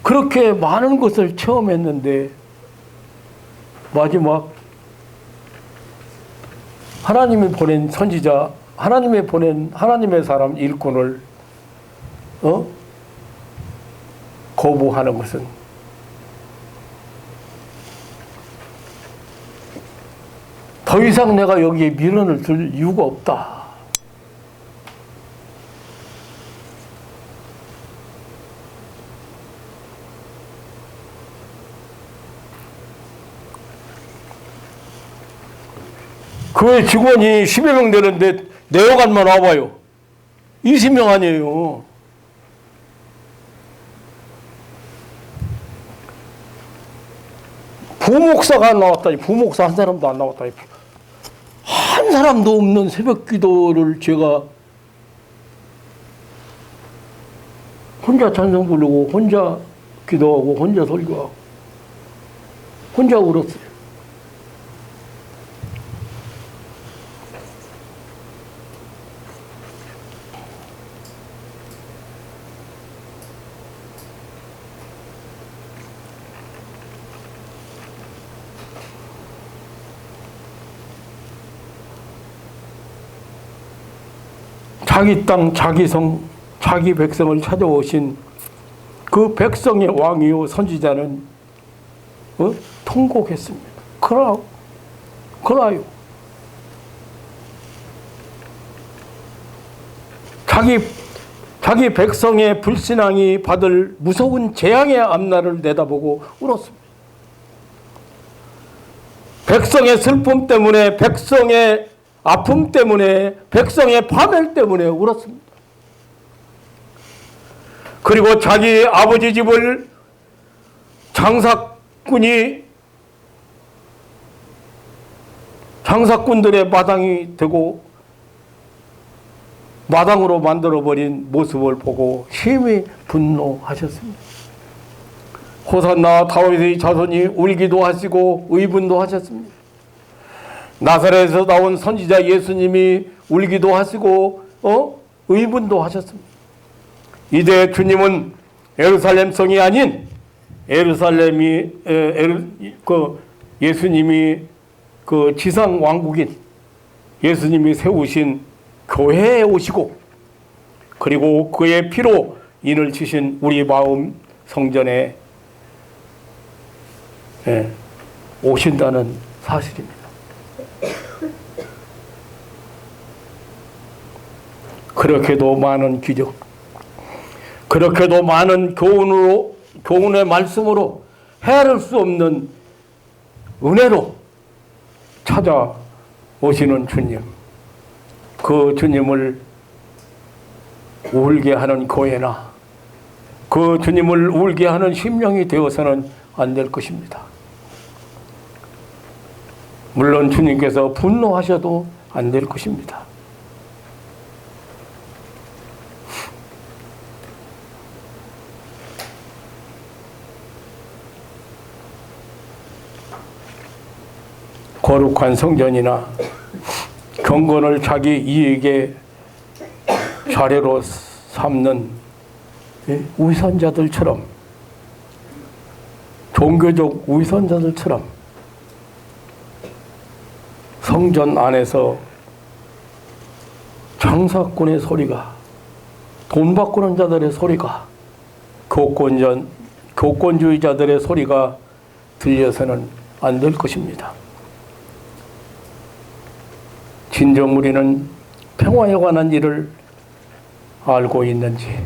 그렇게 많은 것을 체험했는데, 마지막 하나님이 보낸 선지자, 하나님의 사람 일꾼을 거부하는 것은 더 이상 내가 여기에 미련을 둘 이유가 없다. 교회 직원이 10여 명 되는데 내어간만 와봐요. 20명 아니에요. 부목사가 안 나왔다니, 부목사 한 사람도 안 나왔다니. 한 사람도 없는 새벽 기도를 제가 혼자 찬송 부르고, 혼자 기도하고, 혼자 설교하고, 혼자 울었어요. 자기 땅, 자기 성, 자기 백성을 찾아오신 그 백성의 왕이요 선지자는 통곡했습니다. 그러나요. 자기 백성의 불신앙이 받을 무서운 재앙의 앞날을 내다보고 울었습니다. 백성의 슬픔 때문에, 백성의 아픔 때문에, 백성의 파멸 때문에 울었습니다. 그리고 자기 아버지 집을 장사꾼들의 마당이 되고 마당으로 만들어버린 모습을 보고 심히 분노하셨습니다. 호산나 다윗의 자손이 울기도 하시고 의분도 하셨습니다. 나사렛에서 나온 선지자 예수님이 울기도 하시고 의분도 하셨습니다. 이제 주님은 예루살렘 성이 아닌 예수님이 그 지상 왕국인 예수님이 세우신 교회에 오시고 그리고 그의 피로 인을 치신 우리 마음 성전에 오신다는 사실입니다. 그렇게도 많은 기적, 그렇게도 많은 교훈의 말씀으로 헤아릴 수 없는 은혜로 찾아오시는 주님, 그 주님을 울게 하는 교회나 그 주님을 울게 하는 심령이 되어서는 안 될 것입니다. 물론 주님께서 분노하셔도 안 될 것입니다. 거룩한 성전이나 경건을 자기 이익의 자료로 삼는 위선자들처럼, 종교적 위선자들처럼 성전 안에서 장사꾼의 소리가, 돈 바꾸는 자들의 소리가, 교권주의자들의 소리가 들려서는 안 될 것입니다. 진정 우리는 평화에 관한 일을 알고 있는지,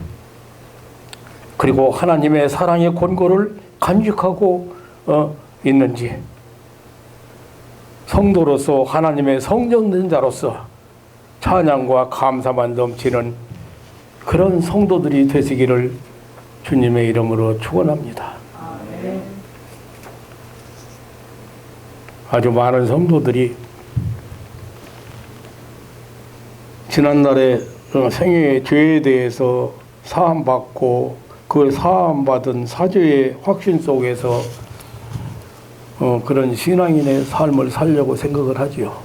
그리고 하나님의 사랑의 권고를 간직하고 있는지, 성도로서 하나님의 성전된 자로서 찬양과 감사만 넘치는 그런 성도들이 되시기를 주님의 이름으로 축원합니다. 아주 많은 성도들이 지난날에 생애의 죄에 대해서 사함받고 그 사함받은 사죄의 확신 속에서 그런 신앙인의 삶을 살려고 생각을 하지요.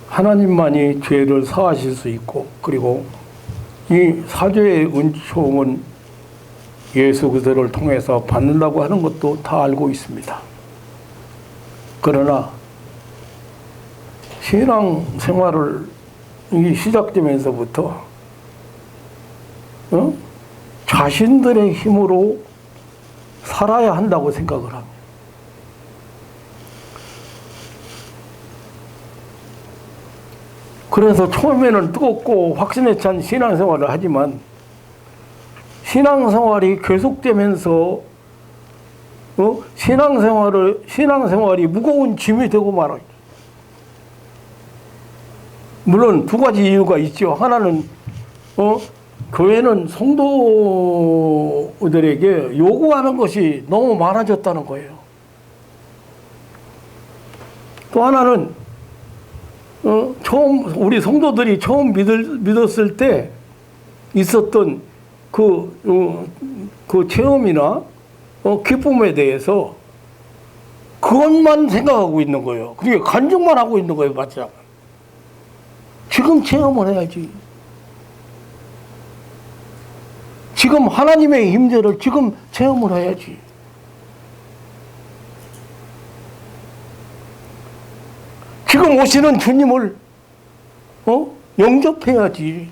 하나님만이 죄를 사하실 수 있고, 그리고 이 사죄의 은총은 예수 그리스도를 통해서 받는다고 하는 것도 다 알고 있습니다. 그러나 신앙 생활을 시작되면서부터 자신들의 힘으로 살아야 한다고 생각을 합니다. 그래서 처음에는 뜨겁고 확신에 찬 신앙생활을 하지만 신앙생활이 계속되면서 신앙생활이 무거운 짐이 되고 말아요. 물론 두 가지 이유가 있죠. 하나는 교회는 성도들에게 요구하는 것이 너무 많아졌다는 거예요. 또 하나는 우리 성도들이 처음 믿었을 때 있었던 그 체험이나 기쁨에 대해서 그것만 생각하고 있는 거예요. 그게 간증만 하고 있는 거예요, 맞죠? 지금 체험을 해야지. 지금 하나님의 임재를 지금 체험을 해야지. 지금 오시는 주님을 영접해야지.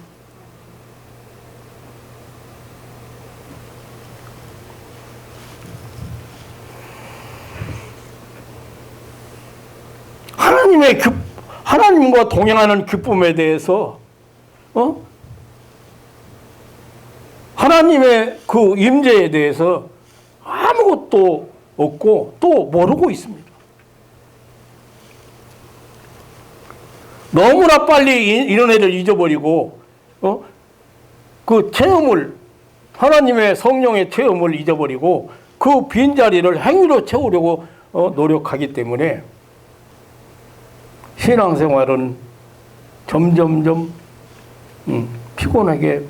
하나님과 동행하는 기쁨에 대해서 하나님의 그 임재에 대해서 아무것도 없고 또 모르고 있습니다. 너무나 빨리 이런 애를 잊어버리고 그 체험을 하나님의 성령의 체험을 잊어버리고 그 빈자리를 행위로 채우려고 노력하기 때문에 신앙생활은 점점점 피곤하게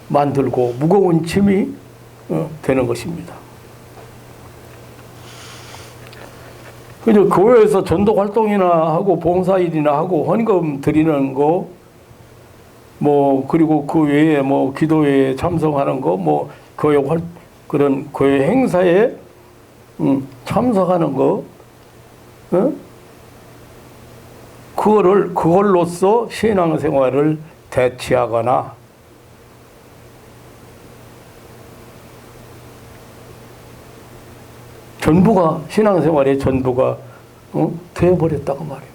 만들고 무거운 짐이 되는 것입니다. 그래서 교회에서 전도 활동이나 하고 봉사일이나 하고 헌금 드리는 거, 그리고 그 외에 기도회에 참석하는 거, 그런 교회 행사에 참석하는 거, 그걸로써 신앙생활을 대체하거나 전부가 신앙생활의 전부가 되어버렸다고 말이에요.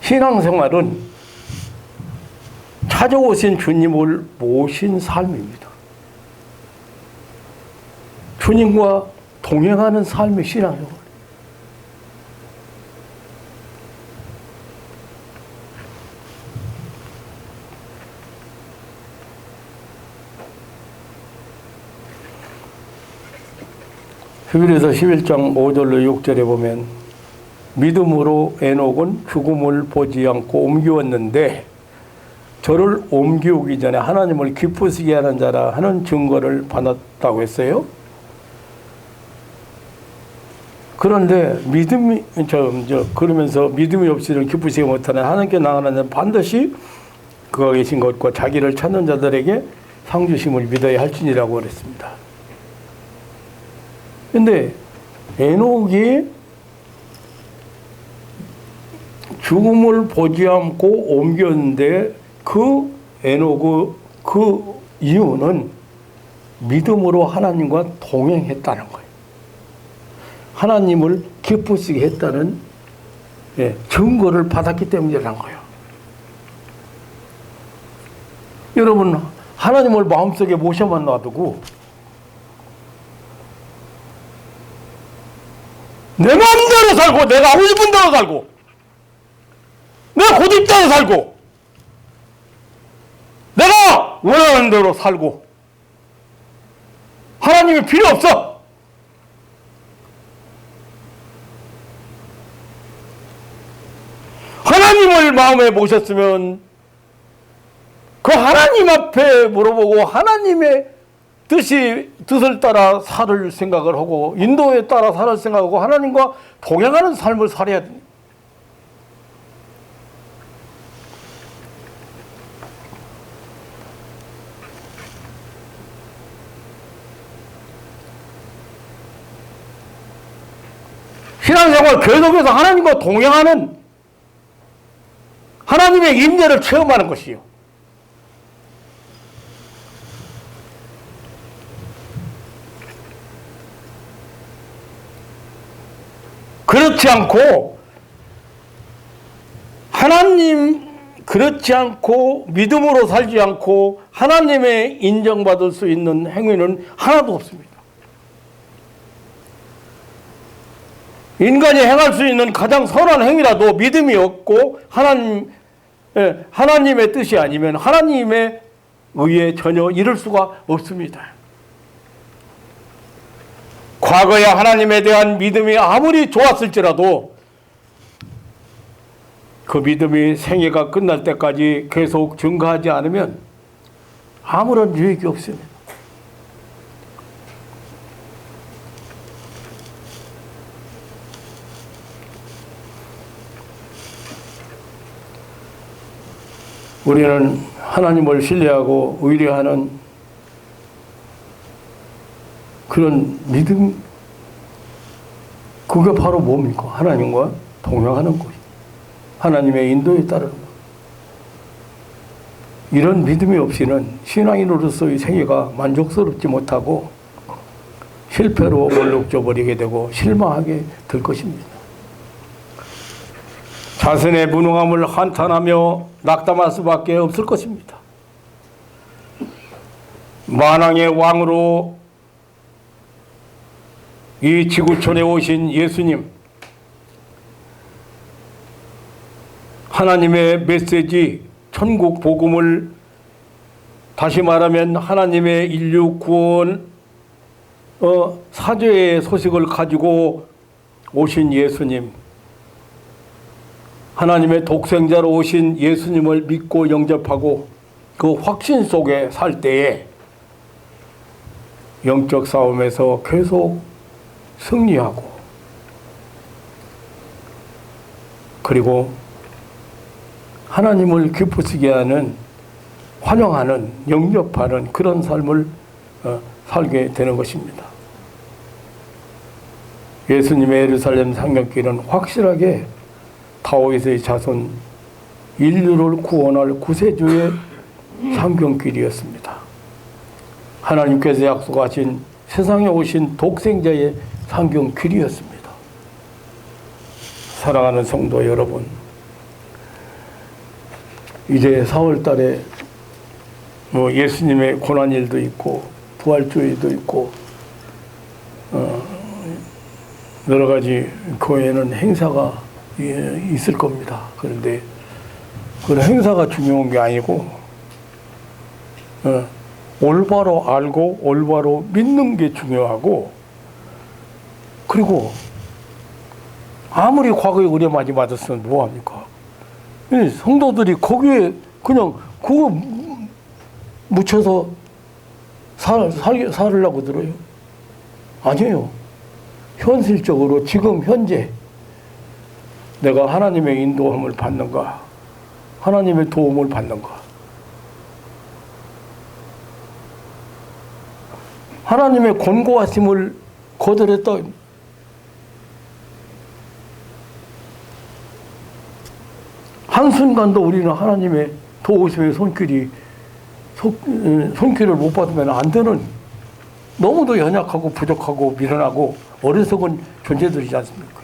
신앙생활은 찾아오신 주님을 모신 삶입니다. 주님과 동행하는 삶이 신앙생활. 히브리서 11장 5절로 6절에 보면 믿음으로 에녹은 죽음을 보지 않고 옮기었는데 저를 옮기기 전에 하나님을 기쁘시게 하는 자라 하는 증거를 받았다고 했어요. 그런데 믿음이 그러면서 믿음이 없이는 기쁘시게 못하는 하나님께 나아가는 자는 반드시 그가 계신 것과 자기를 찾는 자들에게 상 주심을 믿어야 할지니라고 그랬습니다. 근데 에녹이 죽음을 보지 않고 옮겼는데 그 에녹의 그 이유는 믿음으로 하나님과 동행했다는 거예요. 하나님을 기쁘시게 했다는 증거를 받았기 때문이라는 거예요. 여러분, 하나님을 마음속에 모셔만 놔두고 내 마음대로 살고 내가 하고 싶은 대로 살고 내가 고집대로 살고 내가 원하는 대로 살고 하나님이 필요 없어. 하나님을 마음에 모셨으면 그 하나님 앞에 물어보고 하나님의 뜻을 따라 살 생각을 하고 인도에 따라 살 생각하고 하나님과 동행하는 삶을 살아야 됩니다. 신앙생활 계속해서 하나님과 동행하는 하나님의 임재를 체험하는 것이요. 그렇지 않고 믿음으로 살지 않고 하나님의 인정받을 수 있는 행위는 하나도 없습니다. 인간이 행할 수 있는 가장 선한 행위라도 믿음이 없고 하나님의 뜻이 아니면 하나님의 의에 전혀 이룰 수가 없습니다. 과거에 하나님에 대한 믿음이 아무리 좋았을지라도 그 믿음이 생애가 끝날 때까지 계속 증가하지 않으면 아무런 유익이 없습니다. 우리는 하나님을 신뢰하고 의뢰하는 그런 믿음, 그게 바로 뭡니까? 하나님과 동행하는 것, 하나님의 인도에 따르는 것. 이런 믿음이 없이는 신앙인으로서의 생애가 만족스럽지 못하고 실패로 얼룩져 버리게 되고 실망하게 될 것입니다. 자신의 무능함을 한탄하며 낙담할 수밖에 없을 것입니다. 만왕의 왕으로 이 지구촌에 오신 예수님, 하나님의 메시지, 천국 복음을, 다시 말하면 하나님의 인류 구원 사죄의 소식을 가지고 오신 예수님, 하나님의 독생자로 오신 예수님을 믿고 영접하고 그 확신 속에 살 때에 영적 싸움에서 계속 승리하고, 그리고 하나님을 기쁘시게 하는, 환영하는, 영접하는 그런 삶을 살게 되는 것입니다. 예수님의 예루살렘 상륙길은 확실하게 다윗의 자손 인류를 구원할 구세주의 상경길이었습니다. 하나님께서 약속하신 세상에 오신 독생자의 상경길이었습니다. 사랑하는 성도 여러분, 이제 4월 달에 예수님의 고난일도 있고 부활주일도 있고 여러 가지 교회에는 행사가 있을 겁니다. 그런데 그 행사가 중요한 게 아니고 올바로 알고 올바로 믿는 게 중요하고, 그리고 아무리 과거에 은혜 많이 받았으면 뭐합니까? 성도들이 거기에 그냥 그거 묻혀서 살으려고 들어요? 아니에요. 현실적으로 지금 현재 내가 하나님의 인도함을 받는가, 하나님의 도움을 받는가, 하나님의 권고하심을 거절했다. 한순간도 우리는 하나님의 도우심의 손길을 못 받으면 안 되는, 너무도 연약하고 부족하고 미련하고 어리석은 존재들이지 않습니까?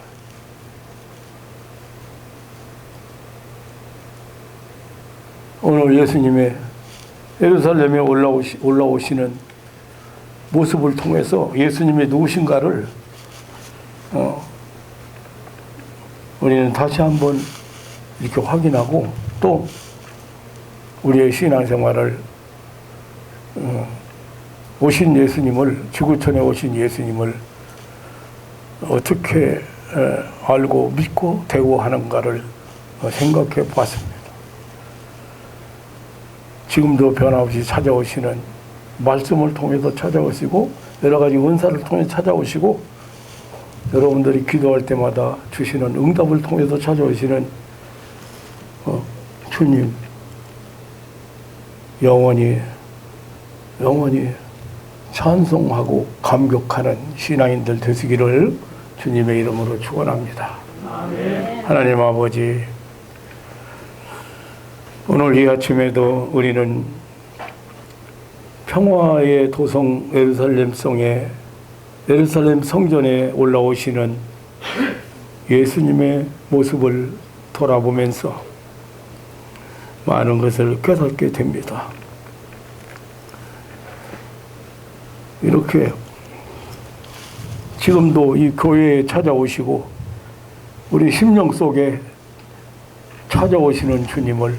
오늘 예수님의 예루살렘에 올라오시는 모습을 통해서 예수님의 누구신가를 우리는 다시 한번 이렇게 확인하고, 또 우리의 신앙생활을 오신 예수님을, 지구촌에 오신 예수님을 어떻게 알고 믿고 대우하는가를 생각해 보았습니다. 지금도 변함없이 찾아오시는 말씀을 통해서 찾아오시고, 여러 가지 은사를 통해 찾아오시고, 여러분들이 기도할 때마다 주시는 응답을 통해서 찾아오시는 주님, 영원히 찬송하고 감격하는 신앙인들 되시기를 주님의 이름으로 축원합니다. 하나님 아버지, 오늘 이 아침에도 우리는 평화의 도성 예루살렘 성전에 올라오시는 예수님의 모습을 돌아보면서 많은 것을 깨닫게 됩니다. 이렇게 지금도 이 교회에 찾아오시고 우리 심령 속에 찾아오시는 주님을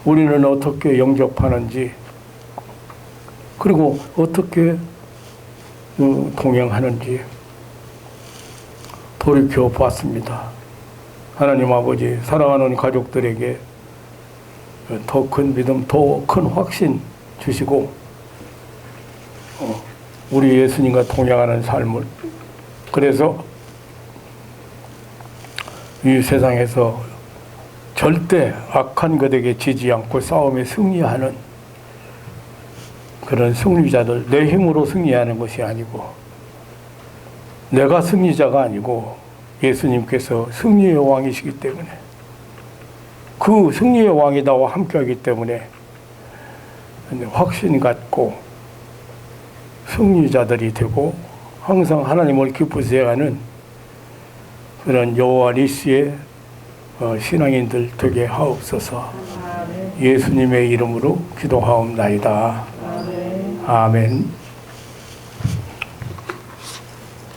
우리는 어떻게 영접하는지, 그리고 어떻게 동행하는지 돌이켜 보았습니다. 하나님 아버지, 사랑하는 가족들에게 더 큰 믿음, 더 큰 확신 주시고, 우리 예수님과 동행하는 삶을, 그래서 이 세상에서 절대 악한 것에게 지지 않고 싸움에 승리하는 그런 승리자들, 내 힘으로 승리하는 것이 아니고, 내가 승리자가 아니고 예수님께서 승리의 왕이시기 때문에, 그 승리의 왕이 나와 함께하기 때문에 확신 갖고 승리자들이 되고 항상 하나님을 기쁘시게 하는 그런 여호와 니시의 신앙인들 되게 하옵소서. 예수님의 이름으로 기도하옵나이다. 아멘.